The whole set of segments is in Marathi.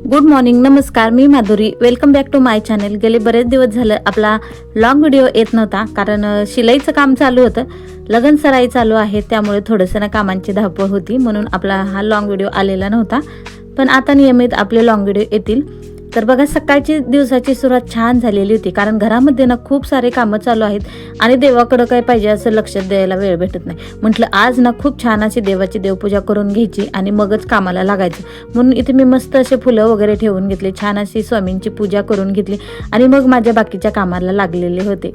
गुड मॉर्निंग, नमस्कार. मी Madhuri. Welcome back to my channel. गेले बरेच दिवस झालं आपला लॉंग व्हिडिओ येत नव्हता, कारण शिलाईचं काम चालू होतं. लगन सराई चालू आहे, त्यामुळे थोडंसं ना कामांची धावपळ होती, म्हणून आपला हा लॉंग व्हिडिओ आलेला नव्हता. पण आता नियमित आपले लॉंग व्हिडिओ येतील. तर बघा, सकाळची दिवसाची सुरुवात छान झालेली होती, कारण घरामध्ये ना खूप सारे कामं चालू आहेत आणि देवाकडं काय पाहिजे असं लक्ष द्यायला वेळ भेटत नाही. म्हटलं आज ना खूप छान अशी देवाची देवपूजा करून घ्यायची आणि मगच कामाला लागायचं. म्हणून इथे मी मस्त असे फुलं वगैरे ठेवून घेतली, छान अशी स्वामींची पूजा करून घेतली आणि मग माझ्या बाकीच्या कामाला लागलेले होते.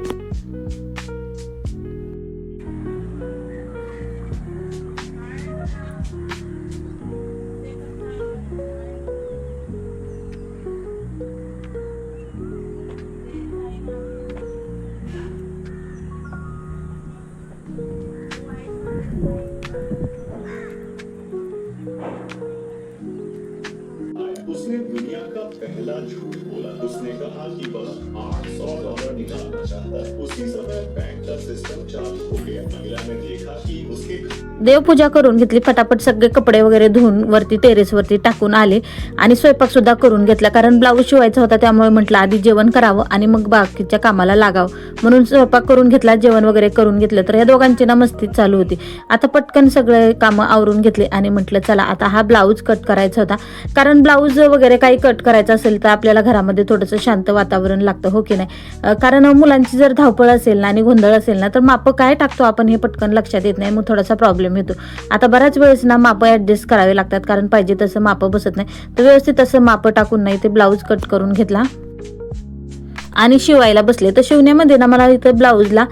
उसने दुनिया का पहला झूठ बोला। उसने कहा कि वह $800 निकालना चाहता है। उसी समय बैंक का सिस्टम चालू हो गया। महिला ने देखा कि उसके देवपूजा करून घेतली, फटाफट सगळे कपडे वगैरे धुवून वरती टेरेसवरती टाकून आले आणि स्वयंपाक सुद्धा करून घेतला, कारण ब्लाऊज शिवायचा होता. त्यामुळे म्हटलं आधी जेवण करावं आणि मग बाकीच्या कामाला लागावं, म्हणून स्वयंपाक करून घेतला, जेवण वगैरे करून घेतलं. तर या दोघांची ना मस्ती चालू होती. आता पटकन सगळे कामं आवरून घेतले आणि म्हटलं चला आता हा ब्लाऊज कट करायचा होता, कारण ब्लाऊज वगैरे काही कट करायचं असेल तर आपल्याला घरामध्ये थोडंसं शांत वातावरण लागतं, हो की नाही. कारण मुलांची जर धावपळ असेल ना आणि गोंधळ असेल ना, तर मापं काय टाकतो आपण हे पटकन लक्षात येत नाही, मग थोडासा प्रॉब्लेम येतो. आता बऱ्याच वेळेस ना मापं ॲडजस्ट करावे लागतात, कारण पाहिजे तसं मापं बसत नाही. तर व्यवस्थित असं मापं टाकून नाही ते ब्लाऊज कट करून घेतला आणि शिवायला बसले. तर शिवण्यामध्ये ना मला इथं ब्लाऊजला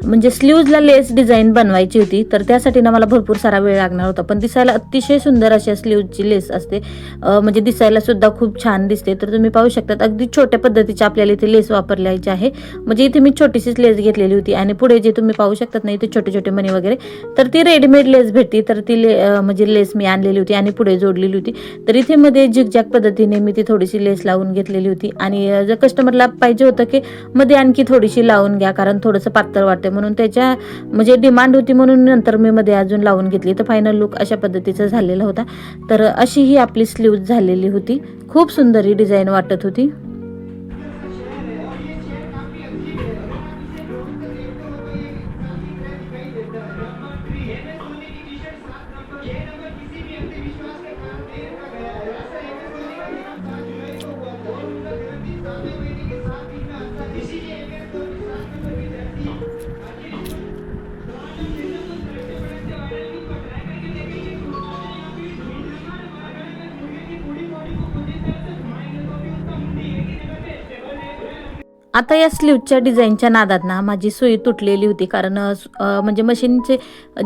म्हणजे स्लीव्जला लेस डिझाईन बनवायची होती, तर त्यासाठी ना मला भरपूर सारा वेळ लागणार होता. पण दिसायला अतिशय सुंदर अशा स्लीव्जची लेस असते, म्हणजे दिसायला सुद्धा खूप छान दिसते. तर तुम्ही पाहू शकतात, अगदी छोट्या पद्धतीची आपल्याला इथे लेस वापरल्याची आहे. म्हणजे इथे मी छोटीशीच लेस घेतलेली होती आणि पुढे जे तुम्ही पाहू शकतात ना इथे छोटे छोटे मणी वगैरे, तर ती रेडीमेड लेस भेटते. तर ती म्हणजे लेस मी आणलेली होती आणि पुढे जोडलेली होती. तर इथे मध्ये झिगझॅग पद्धतीने मी ती थोडीशी लेस लावून घेतलेली होती आणि जर कस्टमरला पाहिजे होतं की मध्ये आणखी थोडीशी लावून घ्या, कारण थोडंसं पातळ वाटतं, म्हणून त्याच्या म्हणजे डिमांड होती, म्हणून नंतर मी मध्ये अजून लावून घेतली. तर फायनल लुक अशा पद्धतीचा झालेला होता. तर अशी ही आपली स्लीव्ज झालेली होती. खूप सुंदर ही डिझाईन वाटत होती. आता या स्लीवच्या डिझाईनच्या नादात ना माझी सुई तुटलेली होती, कारण म्हणजे मशीनचे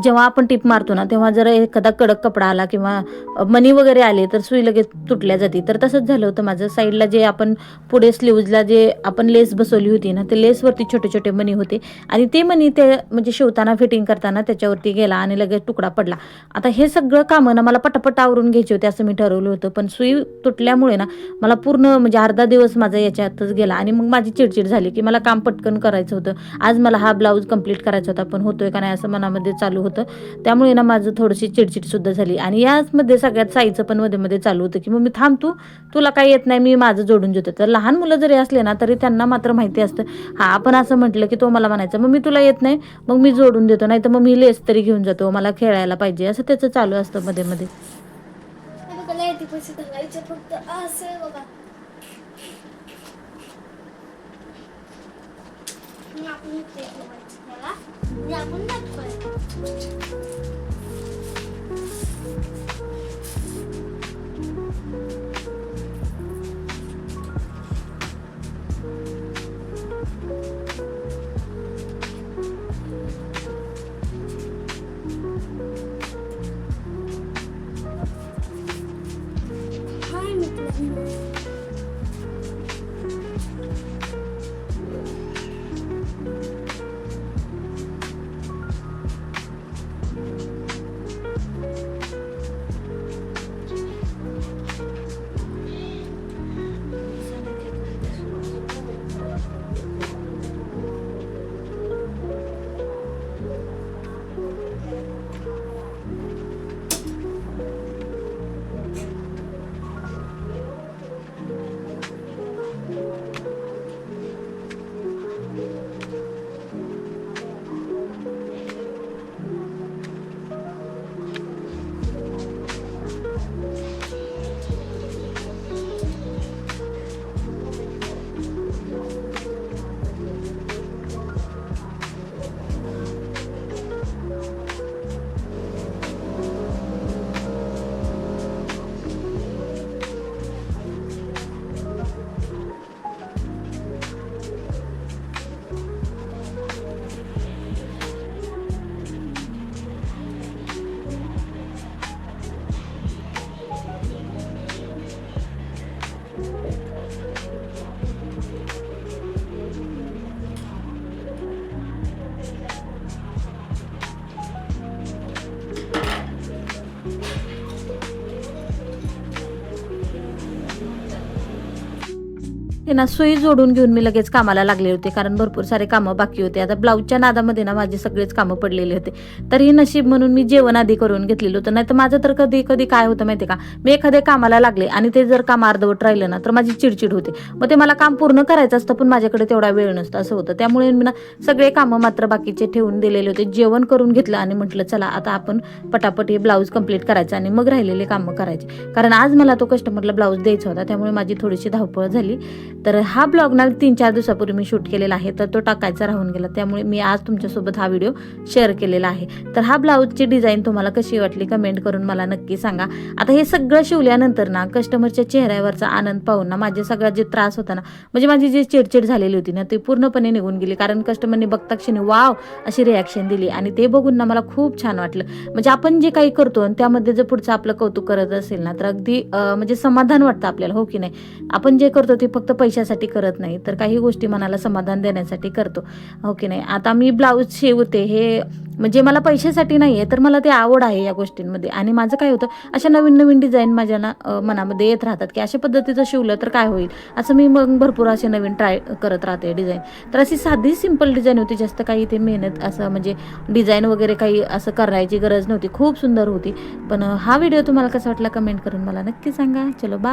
जेव्हा आपण टिप मारतो ना, तेव्हा जर एखादा कडक कपडा आला किंवा मणी वगैरे आले तर सुई लगेच तुटल्या जाते. तर तसंच झालं होतं माझं. साईडला जे आपण पुढे स्लीव्जला जे आपण लेस बसवली होती ना, ते लेसवरती छोटे छोटे मणी होते आणि ते मणी ते म्हणजे शिवताना फिटिंग करताना त्याच्यावरती गेला आणि लगेच तुकडा पडला. आता हे सगळं कामं ना मला पटापट आवरून घ्यायचे होते असं मी ठरवलं होतं, पण सुई तुटल्यामुळे ना मला पूर्ण म्हणजे अर्धा दिवस माझा याच्यातच गेला आणि मग माझी चिडचिड झाली की मला काम पटकन करायचं होतं. आज मला हा ब्लाऊज कंप्लीट करायचा होता, पण होतोय का नाही असं मनामध्ये चालू होतं. त्यामुळे ना माझं थोडीशी चिडचिड सुद्धा झाली आणि यामध्ये सगळ्यात साईचं पण मध्ये मध्ये चालू होतं की मग मी थांब, तुला काही येत नाही, मी माझं जोडून देतो. तर लहान मुलं जरी असले ना तरी त्यांना मात्र माहिती असतं, हा आपण असं म्हटलं की तो मला म्हणायचं मग मी तुला येत नाही, मग मी जोडून देतो, नाही तर मग मी लेस तरी घेऊन जातो, मला खेळायला पाहिजे, असं त्याचं चालू असतं मध्ये मध्ये. हे ना सुई जोडून घेऊन मी लगेच कामाला लागले होते, कारण भरपूर सारे कामं बाकी होते. आता ब्लाऊजच्या नादामध्ये ना माझे सगळेच कामं पडलेले होते. तरी नशीब म्हणून मी जेवण आधी करून घेतलेलं होतं. नाही तर माझं तर कधी कधी काय होतं माहिती का, मी एखाद्या कामाला लागले आणि ते जर काम अर्धवट राहिलं ना तर माझी चिडचिड होते. मग ते मला काम पूर्ण करायचं असतं पण माझ्याकडे तेवढा वेळ नसतो, असं होतं. त्यामुळे मी ना सगळे कामं मात्र बाकीचे ठेवून दिलेले होते. जेवण करून घेतलं आणि म्हटलं चला आता आपण पटापट हे ब्लाऊज कंप्लीट करायचं आणि मग राहिलेले कामं करायचे, कारण आज मला तो कस्टमरला ब्लाऊज द्यायचा होता. त्यामुळे माझी थोडीशी धावपळ झाली. तर हा ब्लॉग ना 3-4 दिवसापूर्वी मी शूट केलेला आहे, तर तो टाकायचा राहून गेला. त्यामुळे मी आज तुमच्यासोबत हा व्हिडिओ शेअर केलेला आहे. तर हा ब्लाऊजची डिझाईन तुम्हाला कशी वाटली कमेंट करून मला नक्की सांगा. आता हे सगळं शिवल्यानंतर ना कस्टमरच्या चेहऱ्यावरचा आनंद पाहून ना माझे सगळा जे त्रास होता ना, म्हणजे माझी जी चिडचिड झालेली होती ना ती पूर्णपणे निघून गेली. कारण कस्टमरने बघता क्षणी वाव अशी रिॲक्शन दिली आणि ते बघून ना मला खूप छान वाटलं. म्हणजे आपण जे काही करतो आणि त्यामध्ये जर पुढचं आपलं कौतुक करत असेल ना तर अगदी म्हणजे समाधान वाटतं आपल्याला, हो की नाही. आपण जे करतो ते फक्त पैशासाठी करत नाही, तर काही गोष्टी मनाला समाधान देण्यासाठी करतो, हो की नाही. आता मी ब्लाऊज शिवते हे म्हणजे मला पैशासाठी नाही आहे, तर मला ते आवड आहे या गोष्टींमध्ये. आणि माझं काय होतं, अशा नवीन नवीन डिझाईन माझ्या मनामध्ये येत राहतात की अशा पद्धतीचं शिवलं तर काय होईल, असं मी मग भरपूर असे नवीन ट्राय करत राहते डिझाईन. तर अशी साधी सिंपल डिझाईन होती, जास्त काही ते मेहनत असं म्हणजे डिझाईन वगैरे काही असं करायची गरज नव्हती. खूप सुंदर होती. पण हा व्हिडिओ तुम्हाला कसा वाटला कमेंट करून मला नक्की सांगा. चलो बाय.